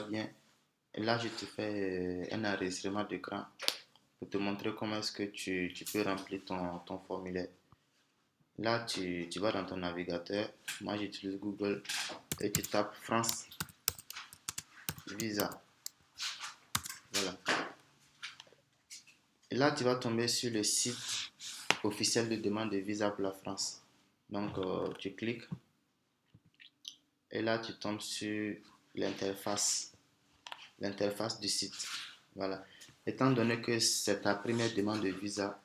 Bien. Et là, je te fais un enregistrement d'écran pour te montrer comment est-ce que tu peux remplir ton formulaire. Là, tu vas dans ton navigateur. Moi, j'utilise Google et tu tapes France Visa. Voilà. Et là, tu vas tomber sur le site officiel de demande de visa pour la France. Donc, tu cliques et là, tu tombes sur l'interface, l'interface du site. Voilà. Étant donné que c'est ta première demande de visa,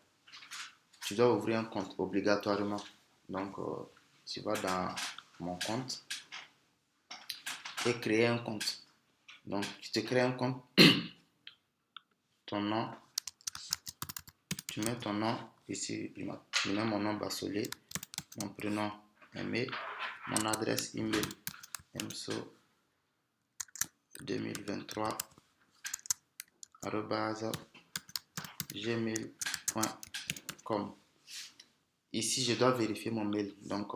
tu dois ouvrir un compte obligatoirement. Donc, tu vas dans mon compte et créer un compte. Donc, tu te crées un compte, ton nom, tu mets ton nom ici, je mets mon nom Bassolé, mon prénom Aimé, mon adresse email mso 2023 gmail.com. Ici, je dois vérifier mon mail. Donc,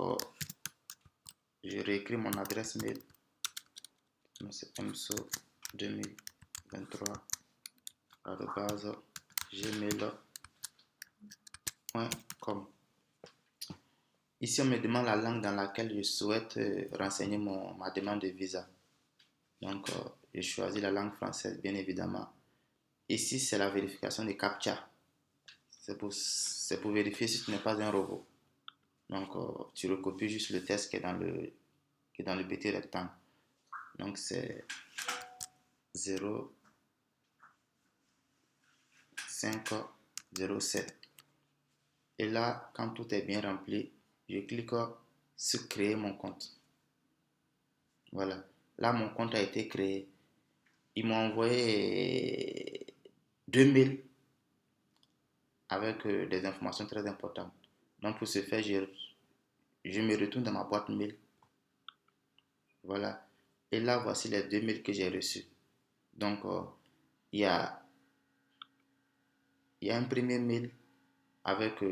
je réécris mon adresse mail. C'est mso 2023 gmail.com. Ici, on me demande la langue dans laquelle je souhaite renseigner ma demande de visa. Donc, je choisis la langue française, bien évidemment. Ici, c'est la vérification des CAPTCHA. C'est pour vérifier si tu n'es pas un robot. Donc, tu recopies juste le test qui est dans le petit rectangle. Donc, c'est 0, 5, 0, 7. Et là, quand tout est bien rempli, je clique sur créer mon compte. Voilà. Là, mon compte a été créé. Ils m'ont envoyé 2 mails avec des informations très importantes. Donc, pour ce faire, je me retourne dans ma boîte mail. Voilà. Et là, voici les 2 mails que j'ai reçus. Donc, il y a, il y a un premier mail avec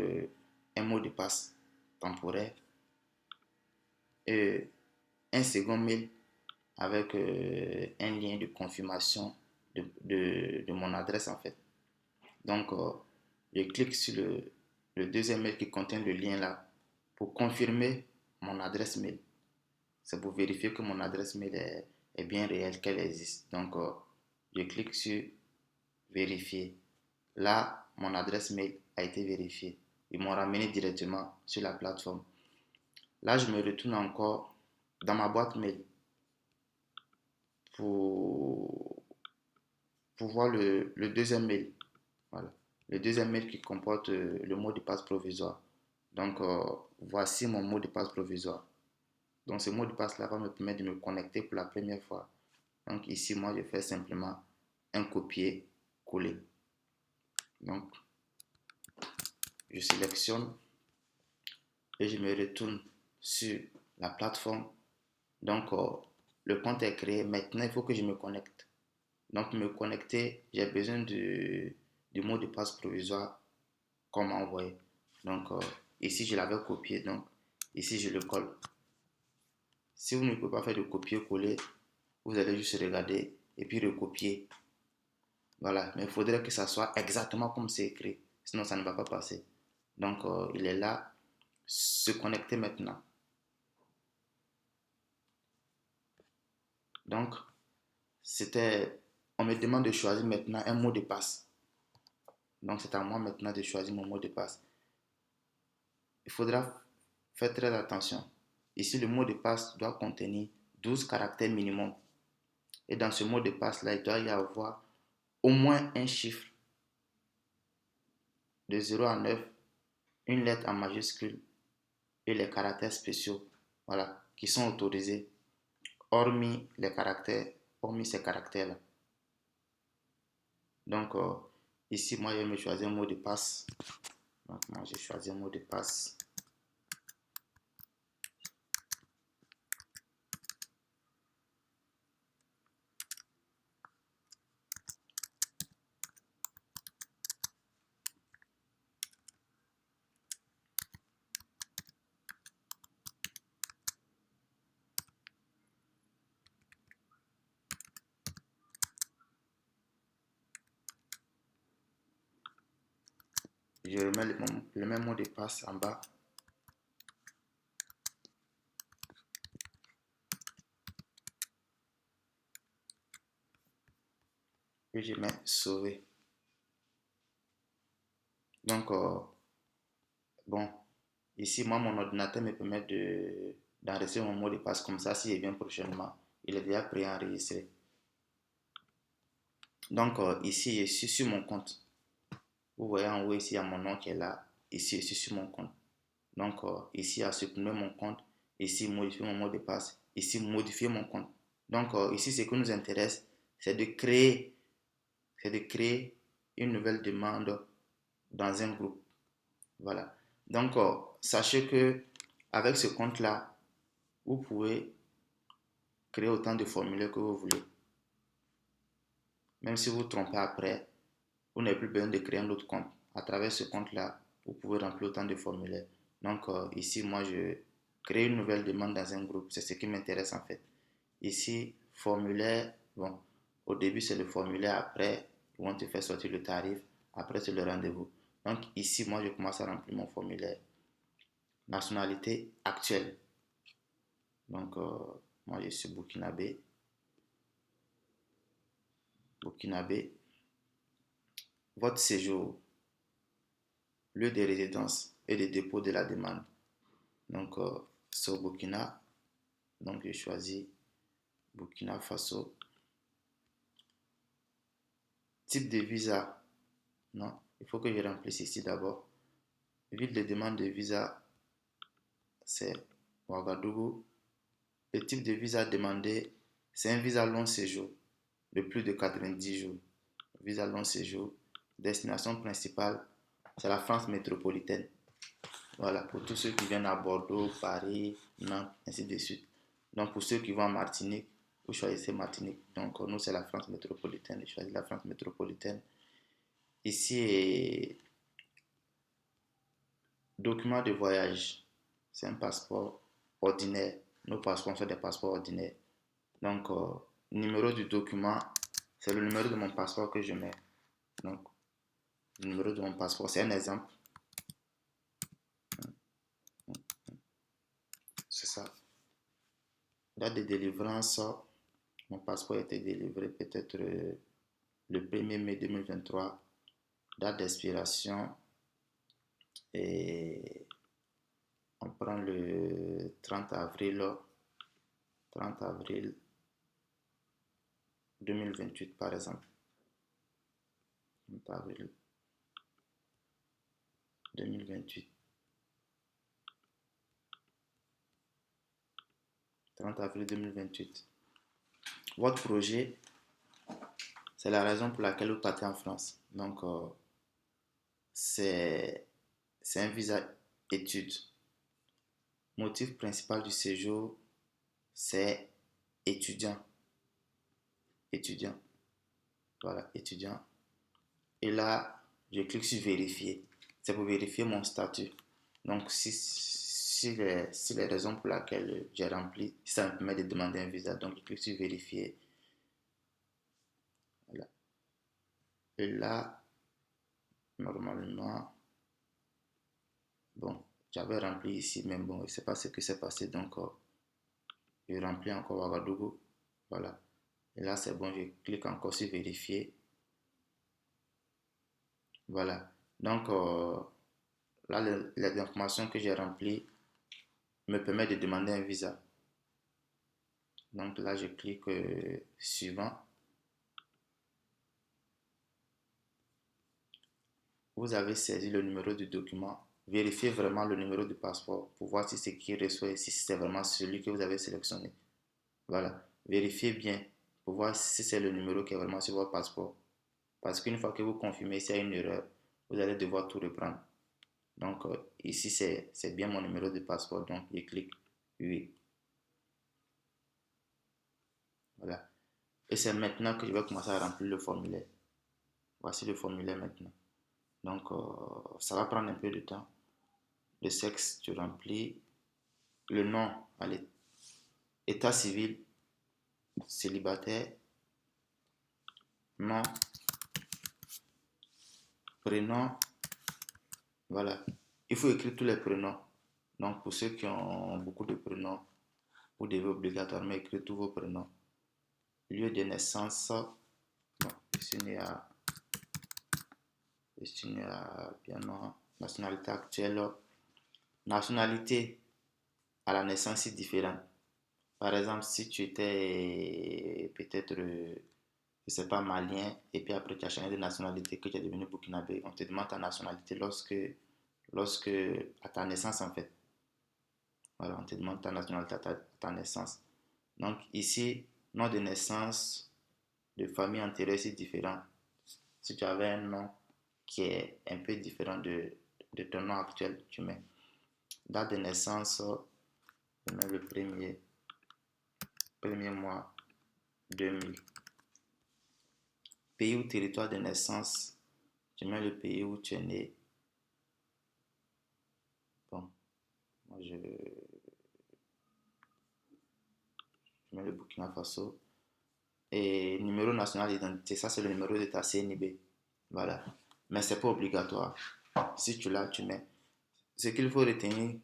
un mot de passe temporaire et un second mail avec un lien de confirmation de mon adresse en fait. Donc, je clique sur le deuxième mail qui contient le lien là pour confirmer mon adresse mail. C'est pour vérifier que mon adresse mail est bien réelle, qu'elle existe. Donc, je clique sur vérifier. Là, mon adresse mail a été vérifiée. Ils m'ont ramené directement sur la plateforme. Là, je me retourne encore dans ma boîte mail pour, pour voir le deuxième mail. Voilà. Le deuxième mail qui comporte le mot de passe provisoire. Donc, voici mon mot de passe provisoire. Donc, ce mot de passe-là va me permettre de me connecter pour la première fois. Donc, ici, moi, je fais simplement un copier-coller. Donc, je sélectionne et je me retourne sur la plateforme. Donc, le compte est créé. Maintenant, il faut que je me connecte. Donc, me connecter, j'ai besoin du mot de passe provisoire qu'on m'a envoyé. Donc, ici, je l'avais copié. Donc, ici, je le colle. Si vous ne pouvez pas faire de copier-coller, vous allez juste regarder et puis recopier. Voilà. Mais il faudrait que ça soit exactement comme c'est écrit. Sinon, ça ne va pas passer. Donc, il est là. Se connecter maintenant. Donc, on me demande de choisir maintenant un mot de passe. Donc, c'est à moi maintenant de choisir mon mot de passe. Il faudra faire très attention. Ici, le mot de passe doit contenir 12 caractères minimum. Et dans ce mot de passe-là, il doit y avoir au moins un chiffre de 0 à 9, une lettre en majuscule et les caractères spéciaux, voilà, qui sont autorisés, hormis ces caractères-là. Donc, ici, moi, je vais me choisir un mot de passe. Donc, moi, j'ai choisi un mot de passe. Je remets le même mot de passe en bas. Et je mets sauver. Donc, bon, ici, moi, mon ordinateur me permet d'enregistrer mon mot de passe comme ça. S'il vient prochainement, il est déjà préenregistré. Donc, ici, je suis sur mon compte. Vous voyez en haut, ici, il y a mon nom qui est là. Ici, je suis sur mon compte. Donc, ici, à supprimer mon compte. Ici, modifier mon mot de passe. Ici, modifier mon compte. Donc, ici, ce qui nous intéresse, c'est de créer une nouvelle demande dans un groupe. Voilà. Donc, sachez que avec ce compte-là, vous pouvez créer autant de formulaires que vous voulez. Même si vous vous trompez après, vous n'avez plus besoin de créer un autre compte. À travers ce compte-là, vous pouvez remplir autant de formulaires. Donc, ici, moi, je crée une nouvelle demande dans un groupe. C'est ce qui m'intéresse en fait. Ici, formulaire, bon, au début, c'est le formulaire. Après, ils vont te faire sortir le tarif. Après, c'est le rendez-vous. Donc, ici, moi, je commence à remplir mon formulaire. Nationalité actuelle. Donc, moi, je suis burkinabé. Burkinabé. Votre séjour, lieu de résidence et de dépôt de la demande. Donc, c'est au Burkina. Donc, je choisis Burkina Faso. Type de visa. Non, il faut que je remplisse ici d'abord. Ville de demande de visa, c'est Ouagadougou. Le type de visa demandé, c'est un visa long séjour de plus de 90 jours. Visa long séjour. Destination principale, c'est la France métropolitaine. Voilà, pour tous ceux qui viennent à Bordeaux, Paris, Nantes, ainsi de suite. Donc, pour ceux qui vont en Martinique, vous choisissez Martinique. Donc, nous, c'est la France métropolitaine. Je choisis la France métropolitaine. Ici, document de voyage. C'est un passeport ordinaire. Nos passeports sont des passeports ordinaires. Donc, numéro du document, c'est le numéro de mon passeport que je mets. Donc, le numéro de mon passeport, c'est un exemple. C'est ça. Date de délivrance, mon passeport a été délivré peut-être le 1er mai 2023. Date d'expiration, et on prend le 30 avril 2028 par exemple. 30 avril 2028. 30 avril 2028. Votre projet, c'est la raison pour laquelle vous partez en France. Donc, c'est un visa études. Motif principal du séjour, c'est étudiant. Étudiant. Voilà, étudiant. Et là, je clique sur vérifier. C'est pour vérifier mon statut. Donc, si les raisons pour lesquelles j'ai rempli, ça me permet de demander un visa. Donc, je clique sur vérifier. Voilà. Et là, normalement, bon, j'avais rempli ici, mais bon, je ne sais pas ce qui s'est passé. Donc, je remplis encore Ouagadougou. Voilà. Et là, c'est bon, je clique encore sur vérifier. Voilà. Donc, là, les informations que j'ai remplies me permettent de demander un visa. Donc là, je clique suivant. Vous avez saisi le numéro du document. Vérifiez vraiment le numéro du passeport pour voir si c'est qui reçoit, si c'est vraiment celui que vous avez sélectionné. Voilà. Vérifiez bien pour voir si c'est le numéro qui est vraiment sur votre passeport. Parce qu'une fois que vous confirmez s'il y a une erreur, vous allez devoir tout reprendre. Donc ici, c'est bien mon numéro de passeport. Donc je clique oui. Voilà. Et c'est maintenant que je vais commencer à remplir le formulaire. Voici le formulaire maintenant. Donc, ça va prendre un peu de temps. Le sexe, tu remplis. Le nom, allez, état civil, célibataire, nom, prénom, Voilà. Il faut écrire tous les prénoms. Donc, pour ceux qui ont beaucoup de prénoms, vous devez obligatoirement écrire tous vos prénoms. Lieu de naissance, bon, je suis né à Piano. Nationalité actuelle. Nationalité à la naissance est différente. Par exemple, si tu étais peut-être, je sais pas, malien, et puis après tu as changé de nationalité, que tu es devenu burkinabé, on te demande ta nationalité lorsque à ta naissance en fait. Voilà, on te demande ta nationalité à ta naissance. Donc ici, nom de naissance, de famille antérieure, c'est différent. Si tu avais un nom qui est un peu différent de ton nom actuel, tu mets date de naissance, je mets le premier mois 2000. Pays ou territoire de naissance, je mets le pays où tu es né. Bon, moi je mets le Burkina Faso. Et numéro national d'identité, ça c'est le numéro de ta CNIB. Voilà. Mais c'est pas obligatoire. Si tu l'as, tu mets. Ce qu'il faut retenir,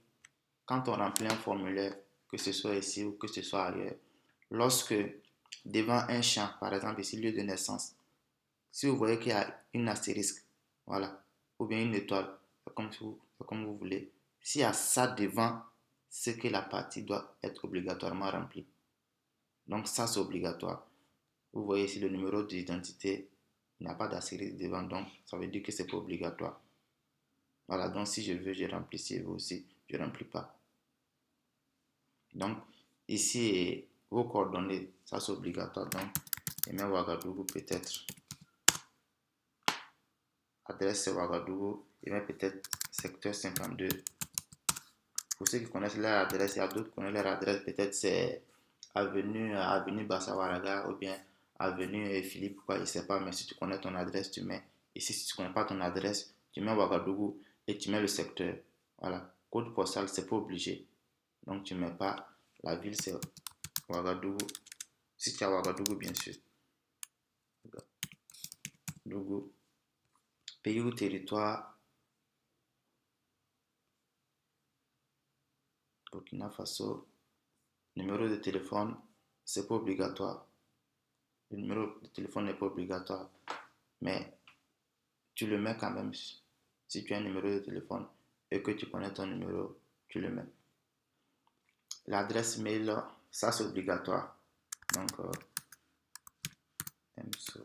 quand on remplit un formulaire, que ce soit ici ou que ce soit ailleurs, lorsque devant un champ, par exemple ici lieu de naissance, si vous voyez qu'il y a une astérisque, voilà, ou bien une étoile, c'est comme vous voulez, s'il y a ça devant, c'est que la partie doit être obligatoirement remplie. Donc ça c'est obligatoire. Vous voyez ici le numéro d'identité, il n'y a pas d'astérisque devant, donc ça veut dire que c'est pas obligatoire. Voilà, donc si je veux, je remplis, si je veux aussi, je ne remplis pas. Donc, ici, vos coordonnées, ça c'est obligatoire. Donc, je mets Ouagadougou peut-être. Adresse c'est Ouagadougou. Je mets peut-être secteur 52. Pour ceux qui connaissent leur adresse, il y a d'autres qui connaissent leur adresse. Peut-être c'est avenue Bassawaraga ou bien avenue Philippe, quoi, je ne sais pas. Mais si tu connais ton adresse, tu mets. Ici, si tu ne connais pas ton adresse, tu mets Ouagadougou et tu mets le secteur. Voilà. Code postal, c'est pas obligé. Donc, tu ne mets pas. La ville, c'est Ouagadougou. Si tu as Ouagadougou, bien sûr. Ouagadougou. Pays ou territoire, Burkina Faso. Numéro de téléphone, c'est pas obligatoire. Le numéro de téléphone n'est pas obligatoire. Mais tu le mets quand même. Si tu as un numéro de téléphone et que tu connais ton numéro, tu le mets. L'adresse mail, ça c'est obligatoire. Donc, MSO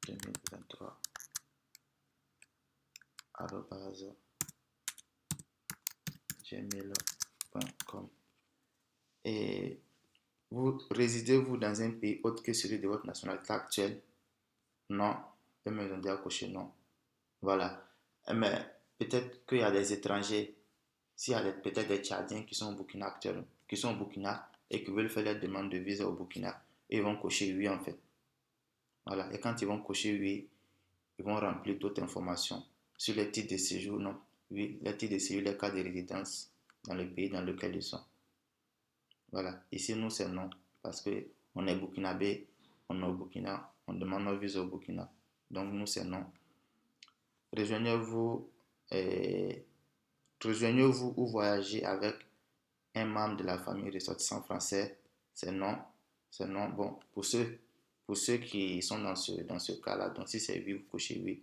2023 gmail.com. Et vous résidez-vous dans un pays autre que celui de votre nationalité actuelle? Non. Et me demander à cocher non. Voilà. Mais peut-être qu'il y a des étrangers, s'il y a peut-être des Tchadiens qui sont au Burkina actuellement, qui sont au Burkina et qui veulent faire leur demande de visa au Burkina, et ils vont cocher oui en fait. Voilà. Et quand ils vont cocher oui, ils vont remplir d'autres informations sur les titres de séjour, non. Oui, les titres de séjour, les cas de résidence dans le pays dans lequel ils sont. Voilà. Ici, nous, c'est non. Parce que on est burkinabé, on est au Burkina, on demande nos visas au Burkina. Donc, nous, c'est non. Rejoignez-vous euh, rejoignez-vous ou voyagez avec un membre de la famille ressortissant français? C'est non. C'est non. Bon, pour ceux qui sont dans ce cas-là, donc si c'est oui, vous cochez oui.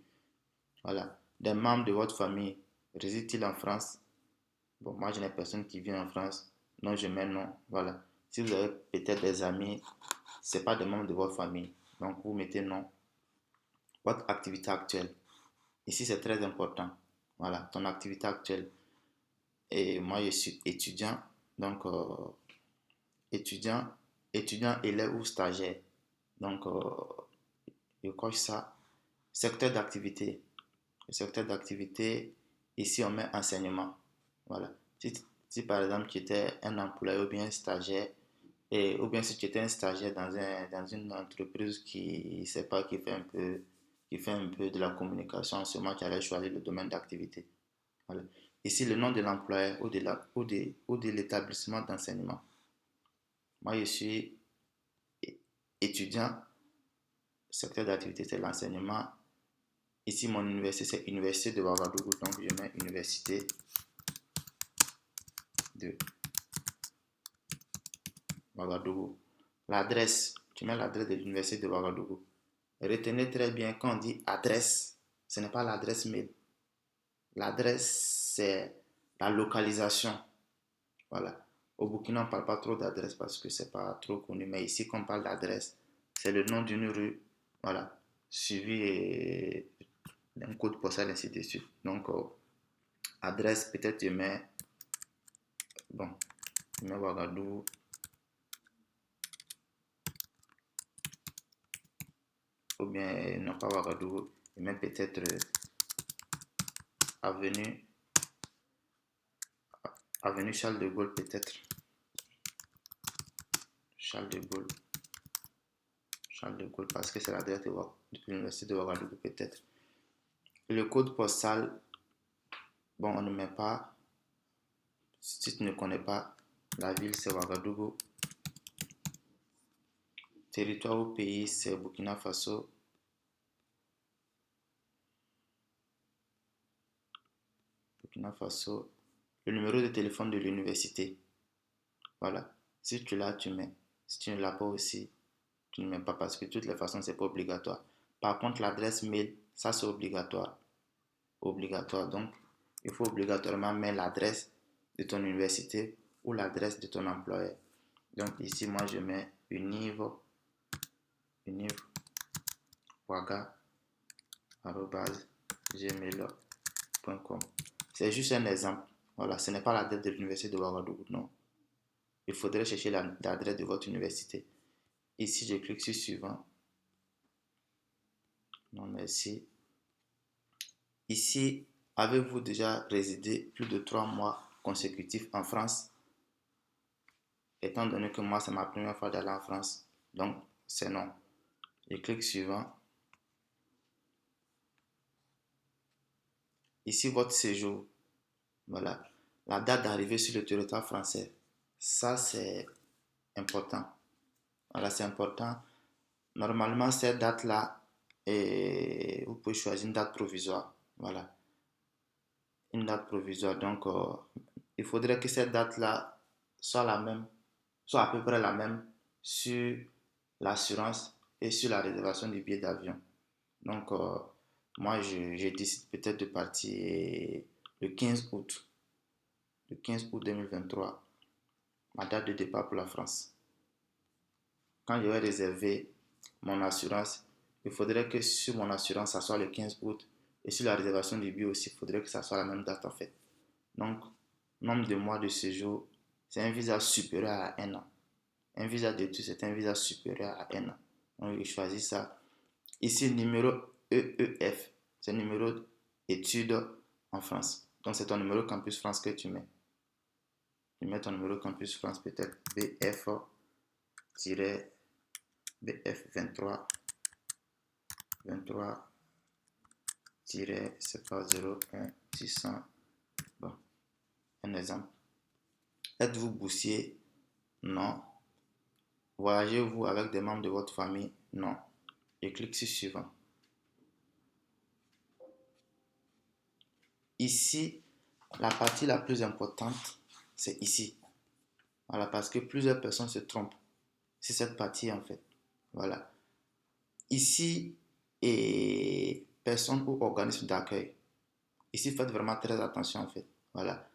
Voilà. Des membres de votre famille résident-ils en France? Bon, moi, je n'ai personne qui vit en France. Non, je mets non. Voilà. Si vous avez peut-être des amis, ce n'est pas des membres de votre famille. Donc, vous mettez non. Votre activité actuelle. Ici, c'est très important. Voilà, ton activité actuelle. Et moi, je suis étudiant. Donc, étudiant, élève ou stagiaire. Donc, je coche ça. Secteur d'activité. Le secteur d'activité, ici, on met enseignement. Voilà. Si par exemple, tu étais un employé ou bien un stagiaire, ou bien si tu étais un stagiaire dans une entreprise qui, sait pas, qui fait un peu de la communication, en ce moment, tu allais choisir le domaine d'activité. Voilà. Ici, le nom de l'employeur ou de l'établissement d'enseignement. Moi, je suis étudiant, secteur d'activité, c'est l'enseignement, Ici, mon université, c'est Université de Ouagadougou. Donc, je mets Université de Ouagadougou. L'adresse, tu mets l'adresse de l'Université de Ouagadougou. Retenez très bien quand on dit adresse, ce n'est pas l'adresse mail. L'adresse, c'est la localisation. Voilà. Au Burkina, on ne parle pas trop d'adresse parce que c'est pas trop connu. Mais ici, quand on parle d'adresse, c'est le nom d'une rue. Voilà. Suivi d'un code postal, ainsi de suite. Donc, adresse, peut-être je mets, bon, je mets Ouagadougou. Ou bien, non pas Ouagadougou, je mets peut-être avenue, avenue Charles de Gaulle, peut-être. Charles de Gaulle. Charles de Gaulle, parce que c'est l'adresse de l'université de Ouagadougou, peut-être. Le code postal, bon, on ne met pas. Si tu ne connais pas, la ville, c'est Ouagadougou. Territoire ou pays, c'est Burkina Faso. Burkina Faso. Le numéro de téléphone de l'université. Voilà. Si tu l'as, tu mets. Si tu ne l'as pas aussi, tu ne mets pas parce que de toutes les façons, c'est pas obligatoire. Par contre, l'adresse mail, ça c'est obligatoire. Obligatoire. Donc, il faut obligatoirement mettre l'adresse de ton université ou l'adresse de ton employeur. Donc, ici, moi, je mets univ.ouaga@gmail.com. C'est juste un exemple. Voilà, ce n'est pas l'adresse de l'université de Ouagadougou, non. Il faudrait chercher l'adresse de votre université. Ici, je clique sur suivant. Non, merci. Ici, avez-vous déjà résidé plus de 3 mois consécutifs en France? Étant donné que moi, c'est ma première fois d'aller en France, donc c'est non. Je clique suivant. Ici, votre séjour. Voilà. La date d'arrivée sur le territoire français. Ça, c'est important. Voilà, c'est important. Normalement, cette date-là, vous pouvez choisir une date provisoire. Voilà. Une date provisoire. Donc, il faudrait que cette date-là soit la même, soit à peu près la même sur l'assurance et sur la réservation du billet d'avion. Donc, moi, je décide peut-être de partir le 15 août. Le 15 août 2023, ma date de départ pour la France. Quand je vais réserver mon assurance, il faudrait que sur mon assurance, ça soit le 15 août. Et sur la réservation du billet aussi, il faudrait que ça soit la même date en fait. Donc, nombre de mois de séjour, c'est un visa supérieur à 1 an. Un visa d'études, c'est un visa supérieur à 1 an. Donc, je choisis ça. Ici, numéro EEF, c'est le numéro études en France. Donc, c'est ton numéro Campus France que tu mets. Tu mets ton numéro Campus France, peut-être BF-BF23 c'est pas 01 600. Bon, un exemple. Êtes-vous boursier? Non. Voyagez-vous avec des membres de votre famille? Non. Je clique sur suivant. Ici, la partie la plus importante, c'est ici. Voilà, parce que plusieurs personnes se trompent. C'est cette partie en fait. Voilà. Ici, et personne ou organisme d'accueil. Ici, faites vraiment très attention en fait. Voilà.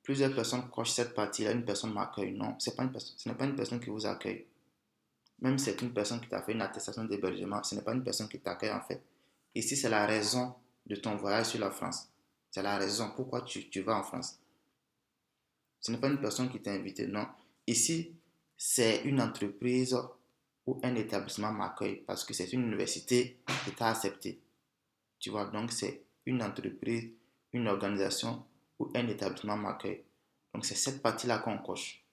Plusieurs personnes cochent cette partie-là, une personne m'accueille. Non, ce n'est pas une personne qui vous accueille. Même si c'est une personne qui t'a fait une attestation d'hébergement, ce n'est pas une personne qui t'accueille en fait. Ici, c'est la raison de ton voyage sur la France. C'est la raison pourquoi tu vas en France. Ce n'est pas une personne qui t'a invité, non. Ici, c'est une entreprise ou un établissement m'accueille parce que c'est une université qui t'a accepté. Tu vois, donc c'est une entreprise, une organisation ou un établissement m'accueille. Donc c'est cette partie-là qu'on coche.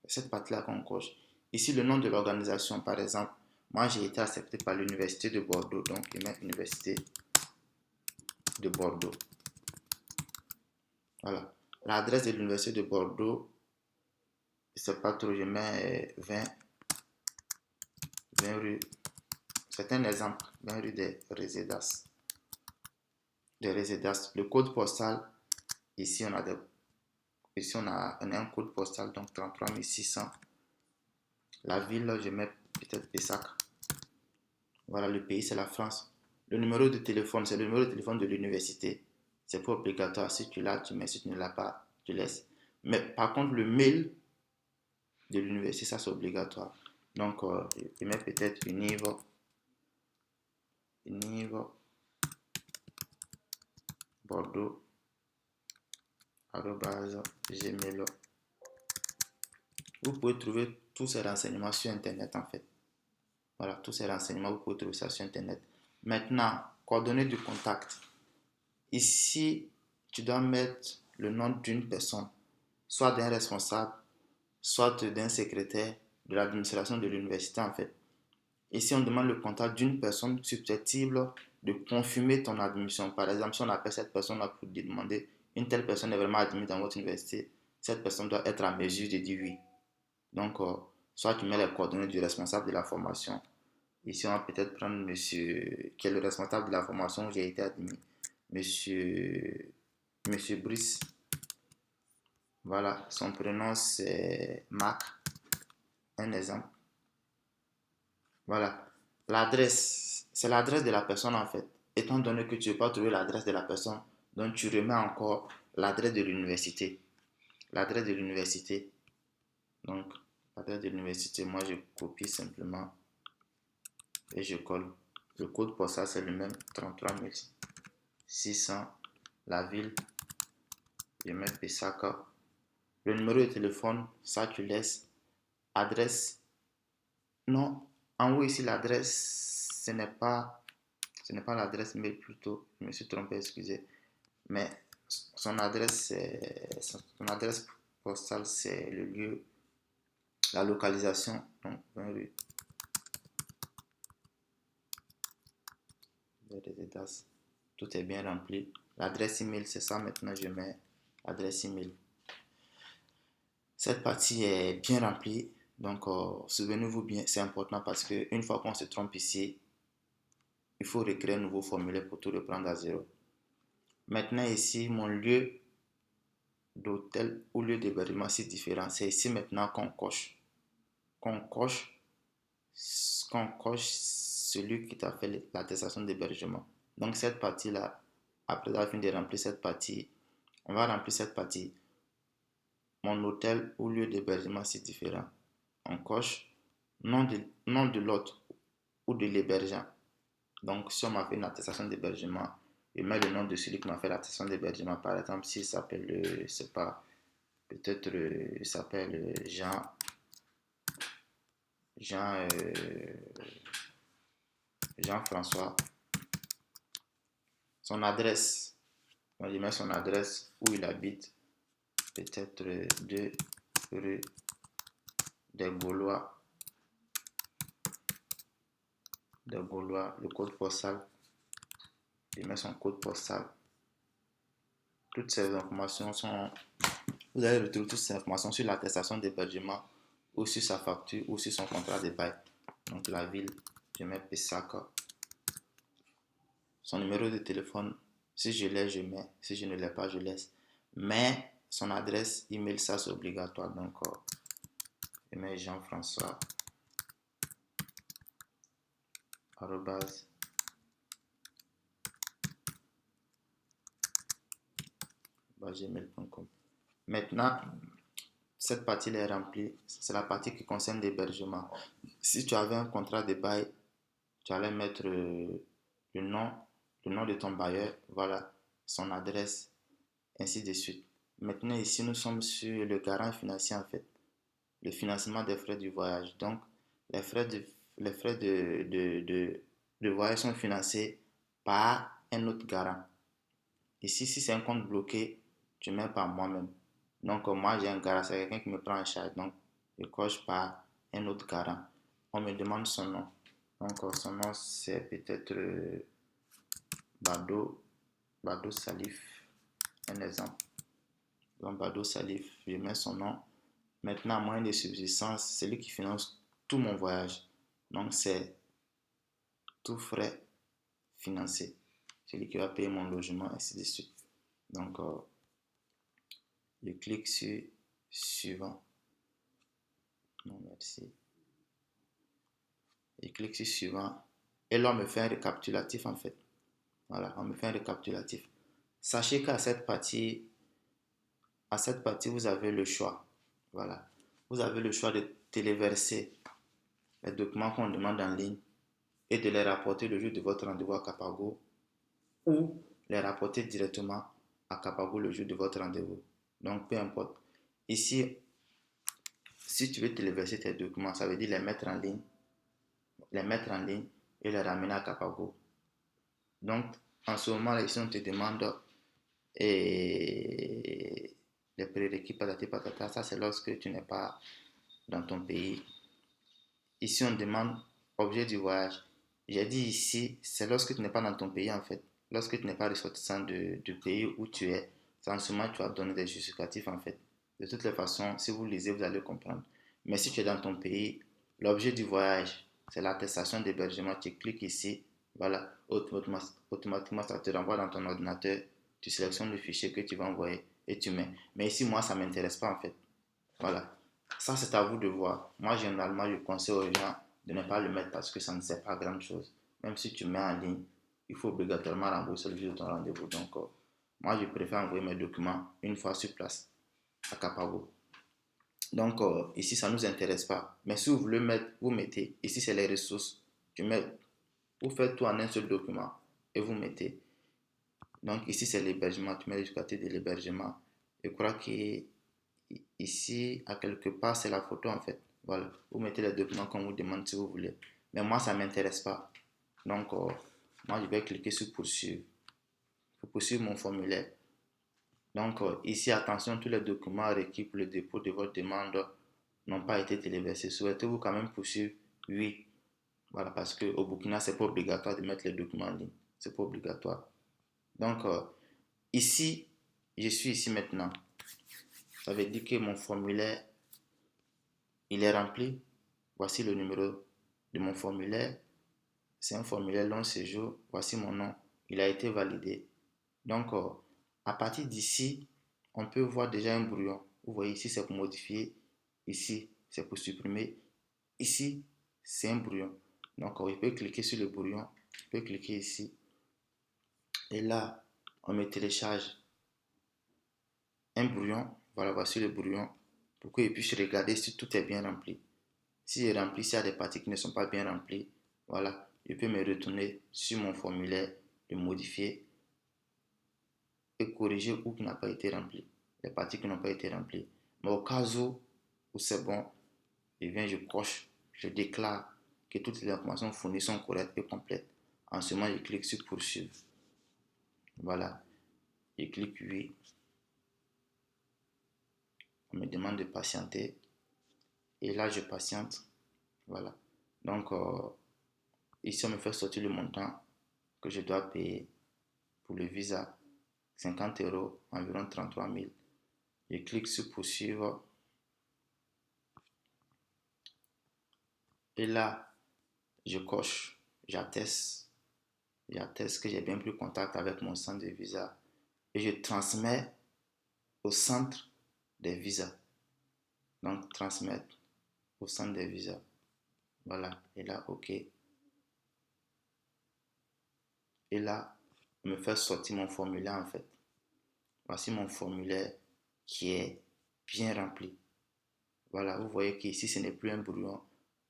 C'est cette partie-là qu'on coche. Ici, le nom de l'organisation, par exemple, moi j'ai été accepté par l'université de Bordeaux. Donc je mets université de Bordeaux. Voilà. L'adresse de l'université de Bordeaux, je ne sais pas trop, je mets 20 rue C'est un exemple dans rue des résidences. Le code postal, ici on a un code postal, donc 33 600. La ville, je mets peut-être Pessac. Voilà, le pays, c'est la France. Le numéro de téléphone, c'est le numéro de téléphone de l'université. C'est pas obligatoire. Si tu l'as, tu mets. Si tu ne l'as pas, tu laisses. Mais par contre, le mail de l'université, ça c'est obligatoire. Donc, je mets peut-être Univ Bordeaux @gmail. Vous pouvez trouver tous ces renseignements sur Internet en fait. Voilà, tous ces renseignements, vous pouvez trouver ça sur Internet. Maintenant, coordonnées du contact. Ici, tu dois mettre le nom d'une personne, soit d'un responsable, soit d'un secrétaire de l'administration de l'université en fait. Ici, on demande le contact d'une personne susceptible de confirmer ton admission. Par exemple, si on appelle cette personne-là pour lui demander une telle personne est vraiment admise dans votre université, cette personne doit être à mesure de dire oui. Donc, soit tu mets les coordonnées du responsable de la formation. Ici, on va peut-être prendre monsieur, qui est le responsable de la formation où j'ai été admis. Monsieur Brice. Voilà, son prénom c'est Marc. Un exemple. Voilà. L'adresse, c'est l'adresse de la personne en fait. Étant donné que tu ne peux pas trouver l'adresse de la personne, donc tu remets encore l'adresse de l'université. L'adresse de l'université. Donc, l'adresse de l'université, moi je copie simplement et je colle. Le code pour ça, c'est le même, 33 600. La ville, je mets Pessac. Le numéro de téléphone, ça tu laisses. Adresse, non, en haut ici, l'adresse, ce n'est pas l'adresse mail plutôt. Je me suis trompé, excusez. Mais son adresse, son adresse postale, c'est le lieu, la localisation. Donc, 20 rue des résidences. Tout est bien rempli. L'adresse email, c'est ça. Maintenant, je mets l'adresse email. Cette partie est bien remplie. Donc, souvenez-vous bien, c'est important parce qu'une fois qu'on se trompe ici, il faut recréer un nouveau formulaire pour tout reprendre à zéro. Maintenant, ici, mon lieu d'hôtel ou lieu d'hébergement, c'est différent. C'est ici maintenant qu'on coche. Qu'on coche, qu'on coche celui qui t'a fait l'attestation d'hébergement. Donc, cette partie-là, après avoir fini de remplir cette partie, on va remplir cette partie. Mon hôtel ou lieu d'hébergement, c'est différent. On coche nom de l'hôte ou de l'hébergeant. Donc, si on m'a fait une attestation d'hébergement, je mets le nom de celui qui m'a fait l'attestation d'hébergement. Par exemple, s'il s'appelle, je sais pas, peut-être il s'appelle Jean, Jean-François. Son adresse, on lui met son adresse où il habite, peut-être 2 rue des Gaulois, le code postal, il met son code postal. Toutes ces informations sont, vous allez retrouver toutes ces informations sur l'attestation d'hébergement ou sur sa facture ou sur son contrat de bail. Donc la ville, je mets Pessac. Son numéro de téléphone, si je l'ai, je mets. Si je ne l'ai pas, je laisse. Mais son adresse email, ça c'est obligatoire. Donc, je mets Jean-François arrobase gmail.com. Maintenant, cette partie est remplie. C'est la partie qui concerne l'hébergement. Si tu avais un contrat de bail, tu allais mettre le nom, le nom de ton bailleur, voilà, son adresse, ainsi de suite. Maintenant, ici, nous sommes sur le garant financier en fait, le financement des frais du voyage. Donc, les frais de voyage sont financés par un autre garant. Ici, si c'est un compte bloqué, tu mets par moi-même. Donc, moi, j'ai un garant, c'est quelqu'un qui me prend en charge. Donc, je coche par un autre garant. On me demande son nom. Donc, son nom, c'est peut-être Bado Salif. Un exemple. Donc, Bado Salif, je mets son nom. Maintenant, moyen de subsistance, c'est lui qui finance tout mon voyage. Donc, c'est tout frais financiers. Celui qui va payer mon logement, ainsi de suite. Donc, je clique sur suivant. Non, merci. Je clique sur suivant. Et là, on me fait un récapitulatif en fait. Voilà, on me fait un récapitulatif. Sachez qu'à cette partie, vous avez le choix. Voilà. Vous avez le choix de téléverser les documents qu'on demande en ligne et de les rapporter le jour de votre rendez-vous à Capago ou les rapporter directement à Capago le jour de votre rendez-vous. Donc, peu importe. Ici, si tu veux téléverser tes documents, ça veut dire les mettre en ligne et les ramener à Capago. Donc, en ce moment, ici, on te demande les prérequis patati patata. Ça, c'est lorsque tu n'es pas dans ton pays. Ici, on demande objet du voyage. J'ai dit ici, c'est lorsque tu n'es pas dans ton pays en fait. Lorsque tu n'es pas ressortissant du pays où tu es, c'est en ce moment que tu vas donner des justificatifs en fait. De toutes les façons, si vous lisez, vous allez comprendre. Mais si tu es dans ton pays, l'objet du voyage, c'est l'attestation d'hébergement. Tu cliques ici, voilà, automatiquement ça te renvoie dans ton ordinateur. Tu sélectionnes le fichier que tu vas envoyer et tu mets. Mais ici, moi, ça ne m'intéresse pas en fait. Voilà. Ça, c'est à vous de voir. Moi, généralement, je conseille aux gens de ne pas le mettre parce que ça ne sert pas à grand chose. Même si tu mets en ligne, il faut obligatoirement rembourser le jour de ton rendez-vous. Donc, moi, je préfère envoyer mes documents une fois sur place à Capago. Donc, ici, ça ne nous intéresse pas. Mais si vous voulez mettre, vous mettez. Ici, c'est les ressources. Vous faites tout en un seul document et vous mettez. Donc, ici, c'est l'hébergement. Tu mets l'éducatif de l'hébergement. Je crois que ici, à quelque part, c'est la photo en fait. Voilà. Vous mettez les documents qu'on vous demande si vous voulez. Mais moi, ça ne m'intéresse pas. Donc, moi, je vais cliquer sur poursuivre. Pour poursuivre mon formulaire. Donc, ici, attention, tous les documents requis pour le dépôt de votre demande n'ont pas été téléversés. Souhaitez-vous quand même poursuivre? Oui. Voilà, parce qu'au Burkina, ce n'est pas obligatoire de mettre les documents en ligne. Ce n'est pas obligatoire. Donc, ici, je suis ici maintenant. Ça veut dire que mon formulaire, il est rempli. Voici le numéro de mon formulaire. C'est un formulaire long séjour. Voici mon nom. Il a été validé. Donc, à partir d'ici, on peut voir déjà un brouillon. Vous voyez ici, c'est pour modifier. Ici, c'est pour supprimer. Ici, c'est un brouillon. Donc, je peux cliquer sur le brouillon. Je peux cliquer ici. Et là, on me télécharge un brouillon. Voilà, voici le brouillon. Pour que je puisse regarder si tout est bien rempli. Si j'ai rempli, s'il y a des parties qui ne sont pas bien remplies, voilà, je peux me retourner sur mon formulaire, le modifier et corriger où qui n'a pas été rempli, les parties qui n'ont pas été remplies. Mais au cas où c'est bon, je coche, je déclare que toutes les informations fournies sont correctes et complètes. En ce moment, je clique sur poursuivre. Voilà, je clique oui. On me demande de patienter. Et là, je patiente. Voilà. Donc, ici, on me fait sortir le montant que je dois payer pour le visa. 50 euros, environ 33 000. Je clique sur poursuivre. Et là, je coche, j'atteste que j'ai bien pris contact avec mon centre de visa. Et je transmets au centre des visas. Donc, transmettre au centre des visas. Voilà. Et là, OK. Et là, on me fait sortir mon formulaire en fait. Voici mon formulaire qui est bien rempli. Voilà, vous voyez qu'ici, ce n'est plus un brouillon,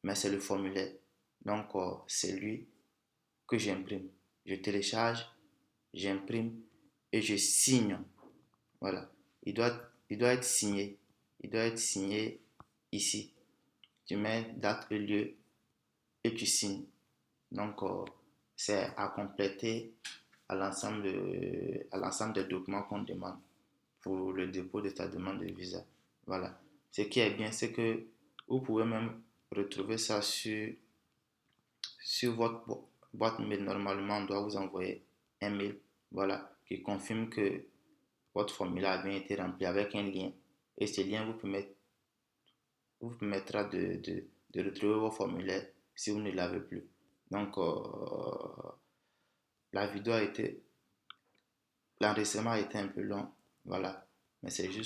mais c'est le formulaire. Donc, c'est lui que j'imprime. Je télécharge, j'imprime et je signe. Voilà, il doit être signé. Il doit être signé ici. Tu mets date et lieu et tu signes. Donc, c'est à compléter à l'ensemble des documents qu'on demande pour le dépôt de ta demande de visa. Voilà. Ce qui est bien, c'est que vous pouvez même retrouver ça sur votre boîte mail. Normalement, on doit vous envoyer un mail, voilà, qui confirme que votre formulaire a bien été rempli avec un lien. Et ce lien vous permettra de retrouver vos formulaires si vous ne l'avez plus. Donc, la vidéo a été, l'enregistrement a été un peu long. Voilà. Mais c'est juste